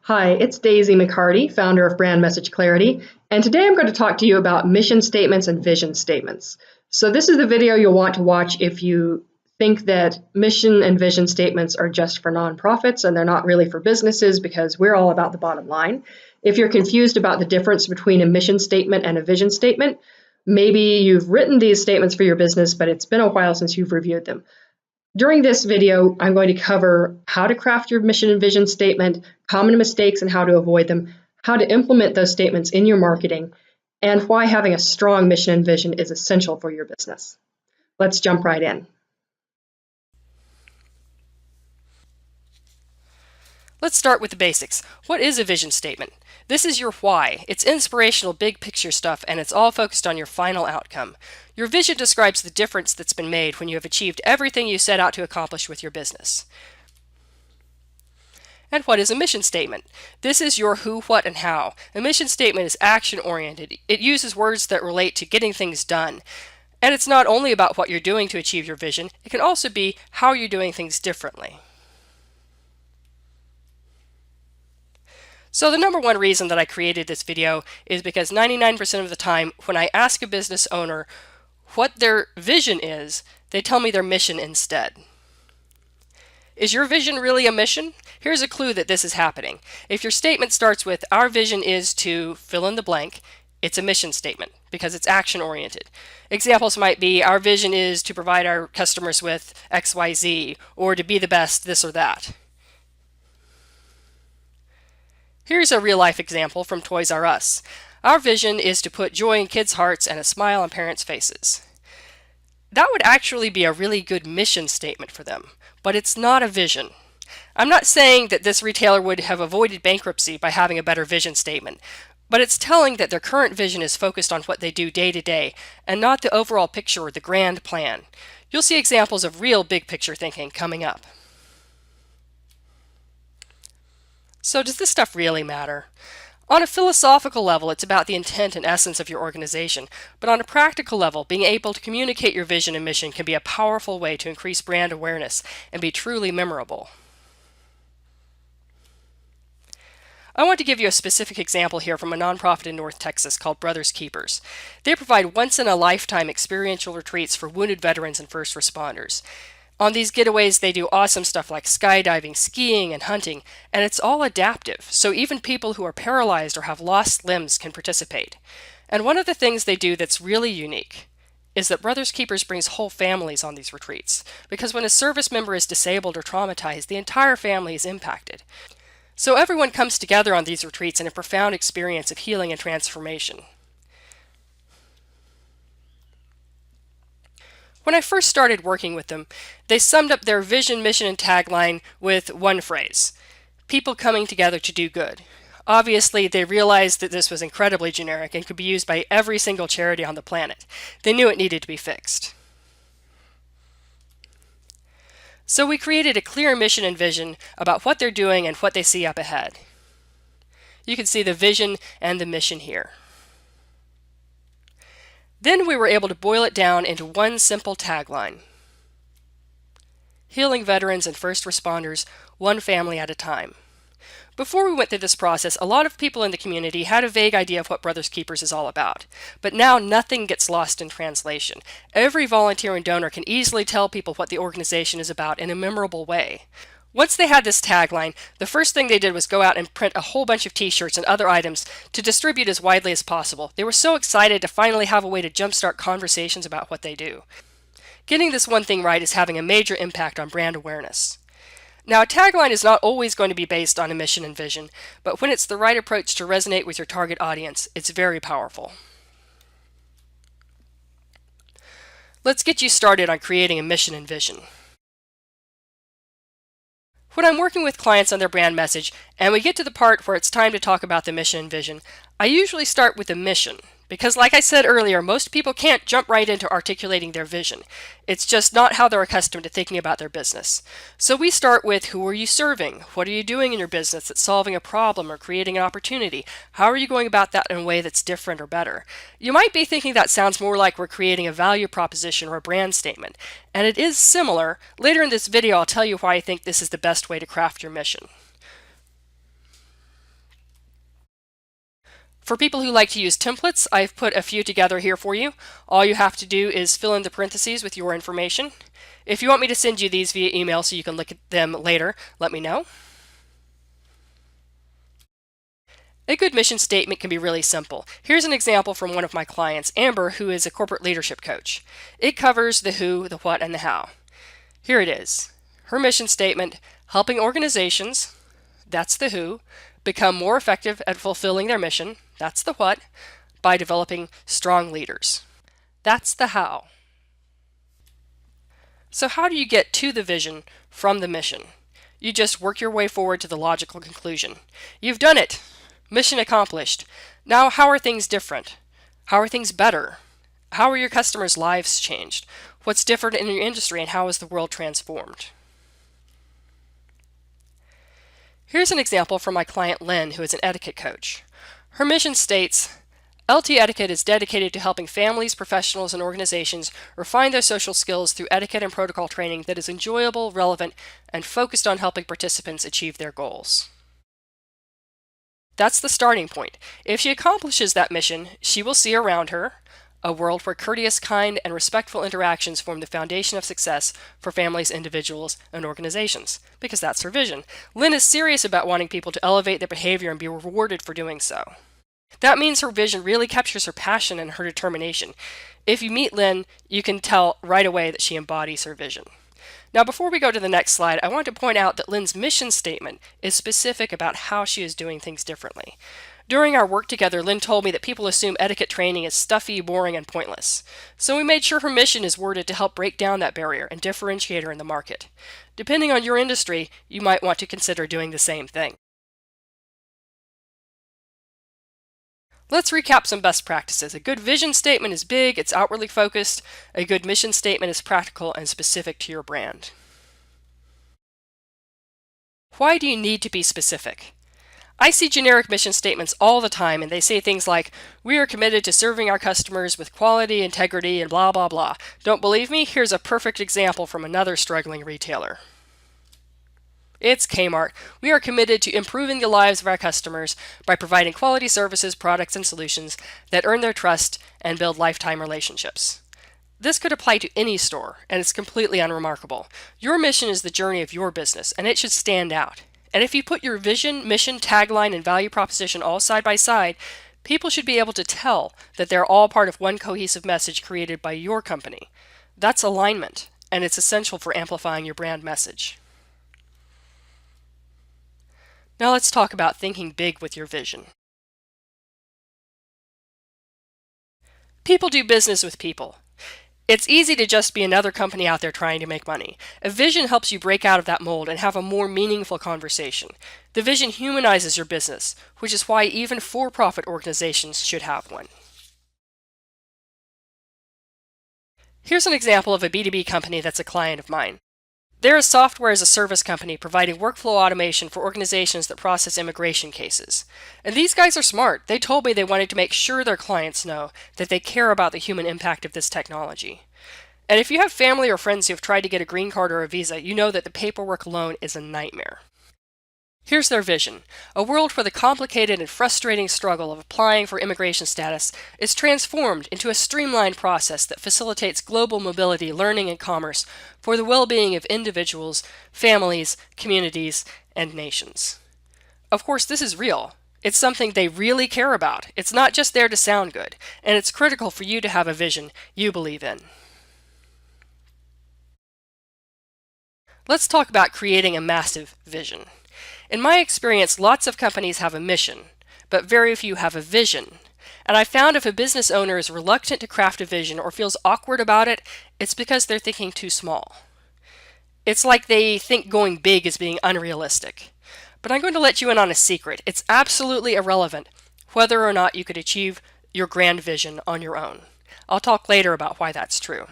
Hi, it's Daisy McCarty, founder of Brand Message Clarity, and today I'm going to talk to you about mission statements and vision statements. So this is the video you'll want to watch if you think that mission and vision statements are just for nonprofits and they're not really for businesses because we're all about the bottom line. If you're confused about the difference between a mission statement and a vision statement, maybe you've written these statements for your business, but it's been a while since you've reviewed them. During this video, I'm going to cover how to craft your mission and vision statement, common mistakes and how to avoid them, how to implement those statements in your marketing, and why having a strong mission and vision is essential for your business. Let's jump right in. Let's start with the basics. What is a vision statement? This is your why. It's inspirational, big picture stuff, and it's all focused on your final outcome. Your vision describes the difference that's been made when you have achieved everything you set out to accomplish with your business. And what is a mission statement? This is your who, what, and how. A mission statement is action-oriented. It uses words that relate to getting things done. And it's not only about what you're doing to achieve your vision, it can also be how you're doing things differently. So the number one reason that I created this video is because 99% of the time when I ask a business owner what their vision is, they tell me their mission instead. Is your vision really a mission? Here's a clue that this is happening. If your statement starts with, our vision is to fill in the blank, it's a mission statement because it's action-oriented. Examples might be, our vision is to provide our customers with XYZ, or to be the best this or that. Here's a real-life example from Toys R Us. Our vision is to put joy in kids' hearts and a smile on parents' faces. That would actually be a really good mission statement for them, but it's not a vision. I'm not saying that this retailer would have avoided bankruptcy by having a better vision statement, but it's telling that their current vision is focused on what they do day to day and not the overall picture or the grand plan. You'll see examples of real big picture thinking coming up. So does this stuff really matter? On a philosophical level, it's about the intent and essence of your organization, but on a practical level, being able to communicate your vision and mission can be a powerful way to increase brand awareness and be truly memorable. I want to give you a specific example here from a nonprofit in North Texas called Brothers Keepers. They provide once-in-a-lifetime experiential retreats for wounded veterans and first responders. On these getaways, they do awesome stuff like skydiving, skiing, and hunting, and it's all adaptive, so even people who are paralyzed or have lost limbs can participate. And one of the things they do that's really unique is that Brothers Keepers brings whole families on these retreats, because when a service member is disabled or traumatized, the entire family is impacted. So everyone comes together on these retreats in a profound experience of healing and transformation. When I first started working with them, they summed up their vision, mission, and tagline with one phrase: people coming together to do good. Obviously, they realized that this was incredibly generic and could be used by every single charity on the planet. They knew it needed to be fixed. So we created a clear mission and vision about what they're doing and what they see up ahead. You can see the vision and the mission here. Then we were able to boil it down into one simple tagline: healing veterans and first responders, one family at a time. Before we went through this process, a lot of people in the community had a vague idea of what Brothers Keepers is all about. But now nothing gets lost in translation. Every volunteer and donor can easily tell people what the organization is about in a memorable way. Once they had this tagline, the first thing they did was go out and print a whole bunch of t-shirts and other items to distribute as widely as possible. They were so excited to finally have a way to jumpstart conversations about what they do. Getting this one thing right is having a major impact on brand awareness. Now, a tagline is not always going to be based on a mission and vision, but when it's the right approach to resonate with your target audience, it's very powerful. Let's get you started on creating a mission and vision. When I'm working with clients on their brand message, and we get to the part where it's time to talk about the mission and vision, I usually start with the mission. Because like I said earlier, most people can't jump right into articulating their vision. It's just not how they're accustomed to thinking about their business. So we start with, who are you serving? What are you doing in your business that's solving a problem or creating an opportunity? How are you going about that in a way that's different or better? You might be thinking that sounds more like we're creating a value proposition or a brand statement. And it is similar. Later in this video, I'll tell you why I think this is the best way to craft your mission. For people who like to use templates, I've put a few together here for you. All you have to do is fill in the parentheses with your information. If you want me to send you these via email so you can look at them later, let me know. A good mission statement can be really simple. Here's an example from one of my clients, Amber, who is a corporate leadership coach. It covers the who, the what, and the how. Here it is. Her mission statement: helping organizations, that's the who, become more effective at fulfilling their mission, that's the what, by developing strong leaders. That's the how. So how do you get to the vision from the mission? You just work your way forward to the logical conclusion. You've done it! Mission accomplished. Now, how are things different? How are things better? How are your customers' lives changed? What's different in your industry, and how is the world transformed? Here's an example from my client Lynn, who is an etiquette coach. Her mission states, LT Etiquette is dedicated to helping families, professionals, and organizations refine their social skills through etiquette and protocol training that is enjoyable, relevant, and focused on helping participants achieve their goals. That's the starting point. If she accomplishes that mission, she will see around her a world where courteous, kind, and respectful interactions form the foundation of success for families, individuals, and organizations, because that's her vision. Lynn is serious about wanting people to elevate their behavior and be rewarded for doing so. That means her vision really captures her passion and her determination. If you meet Lynn, you can tell right away that she embodies her vision. Now, before we go to the next slide, I want to point out that Lynn's mission statement is specific about how she is doing things differently. During our work together, Lynn told me that people assume etiquette training is stuffy, boring, and pointless. So we made sure her mission is worded to help break down that barrier and differentiate her in the market. Depending on your industry, you might want to consider doing the same thing. Let's recap some best practices. A good vision statement is big, it's outwardly focused. A good mission statement is practical and specific to your brand. Why do you need to be specific? I see generic mission statements all the time, and they say things like, we are committed to serving our customers with quality, integrity, and blah, blah, blah. Don't believe me? Here's a perfect example from another struggling retailer. It's Kmart. We are committed to improving the lives of our customers by providing quality services, products, and solutions that earn their trust and build lifetime relationships. This could apply to any store, and it's completely unremarkable. Your mission is the journey of your business, and it should stand out. And if you put your vision, mission, tagline, and value proposition all side by side, people should be able to tell that they're all part of one cohesive message created by your company. That's alignment, and it's essential for amplifying your brand message. Now let's talk about thinking big with your vision. People do business with people. It's easy to just be another company out there trying to make money. A vision helps you break out of that mold and have a more meaningful conversation. The vision humanizes your business, which is why even for-profit organizations should have one. Here's an example of a B2B company that's a client of mine. They're a software as a service company providing workflow automation for organizations that process immigration cases. And these guys are smart. They told me they wanted to make sure their clients know that they care about the human impact of this technology. And if you have family or friends who have tried to get a green card or a visa, you know that the paperwork alone is a nightmare. Here's their vision: a world where the complicated and frustrating struggle of applying for immigration status is transformed into a streamlined process that facilitates global mobility, learning, and commerce for the well-being of individuals, families, communities, and nations. Of course, this is real. It's something they really care about. It's not just there to sound good, and it's critical for you to have a vision you believe in. Let's talk about creating a massive vision. In my experience, lots of companies have a mission, but very few have a vision. And I found if a business owner is reluctant to craft a vision or feels awkward about it, it's because they're thinking too small. It's like they think going big is being unrealistic. But I'm going to let you in on a secret. It's absolutely irrelevant whether or not you could achieve your grand vision on your own. I'll talk later about why that's true.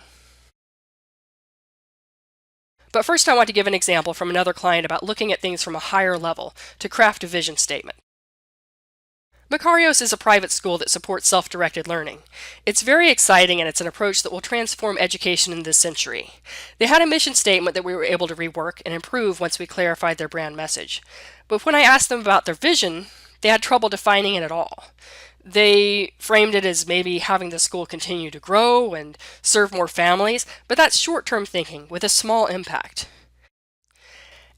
But first I want to give an example from another client about looking at things from a higher level to craft a vision statement. Makarios is a private school that supports self-directed learning. It's very exciting, and it's an approach that will transform education in this century. They had a mission statement that we were able to rework and improve once we clarified their brand message. But when I asked them about their vision, they had trouble defining it at all. They framed it as maybe having the school continue to grow and serve more families, but that's short-term thinking with a small impact.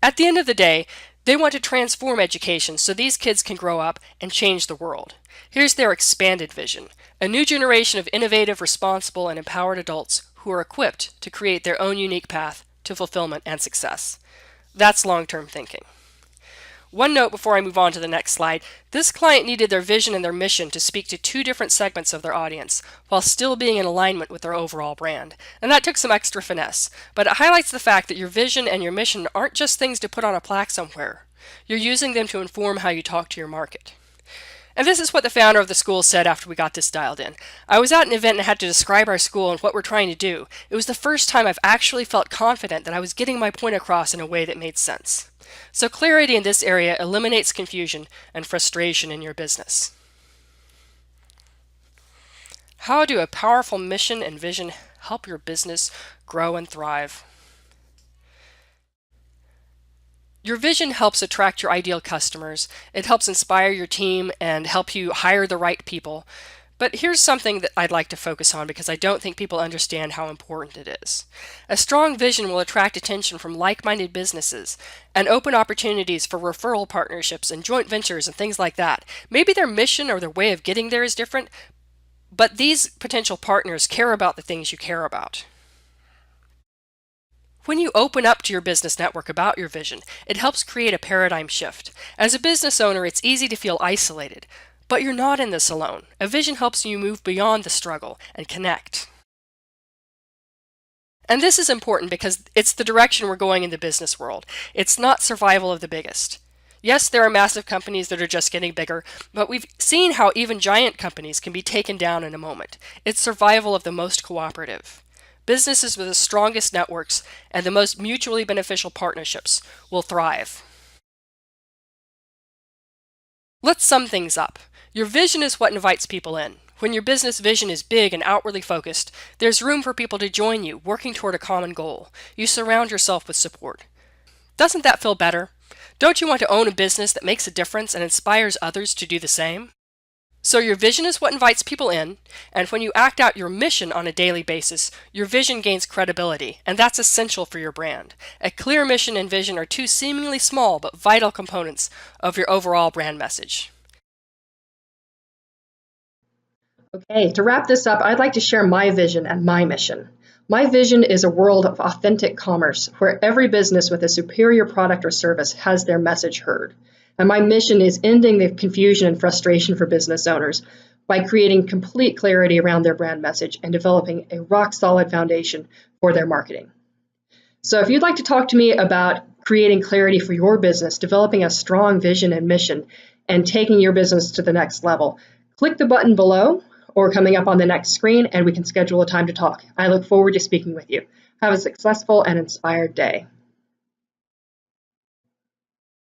At the end of the day, they want to transform education so these kids can grow up and change the world. Here's their expanded vision: a new generation of innovative, responsible, and empowered adults who are equipped to create their own unique path to fulfillment and success. That's long-term thinking. One note before I move on to the next slide: this client needed their vision and their mission to speak to two different segments of their audience while still being in alignment with their overall brand. And that took some extra finesse, but it highlights the fact that your vision and your mission aren't just things to put on a plaque somewhere. You're using them to inform how you talk to your market. And this is what the founder of the school said after we got this dialed in. "I was at an event and had to describe our school and what we're trying to do. It was the first time I've actually felt confident that I was getting my point across in a way that made sense." So clarity in this area eliminates confusion and frustration in your business. How do a powerful mission and vision help your business grow and thrive? Your vision helps attract your ideal customers. It helps inspire your team and help you hire the right people. But here's something that I'd like to focus on because I don't think people understand how important it is. A strong vision will attract attention from like-minded businesses and open opportunities for referral partnerships and joint ventures and things like that. Maybe their mission or their way of getting there is different, but these potential partners care about the things you care about. When you open up to your business network about your vision, it helps create a paradigm shift. As a business owner, it's easy to feel isolated, but you're not in this alone. A vision helps you move beyond the struggle and connect. And this is important because it's the direction we're going in the business world. It's not survival of the biggest. Yes, there are massive companies that are just getting bigger, but we've seen how even giant companies can be taken down in a moment. It's survival of the most cooperative. Businesses with the strongest networks and the most mutually beneficial partnerships will thrive. Let's sum things up. Your vision is what invites people in. When your business vision is big and outwardly focused, there's room for people to join you, working toward a common goal. You surround yourself with support. Doesn't that feel better? Don't you want to own a business that makes a difference and inspires others to do the same? So your vision is what invites people in, and when you act out your mission on a daily basis, your vision gains credibility, and that's essential for your brand. A clear mission and vision are two seemingly small but vital components of your overall brand message. Okay, to wrap this up, I'd like to share my vision and my mission. My vision is a world of authentic commerce where every business with a superior product or service has their message heard. And my mission is ending the confusion and frustration for business owners by creating complete clarity around their brand message and developing a rock-solid foundation for their marketing. So if you'd like to talk to me about creating clarity for your business, developing a strong vision and mission, and taking your business to the next level, click the button below or coming up on the next screen, and we can schedule a time to talk. I look forward to speaking with you. Have a successful and inspired day.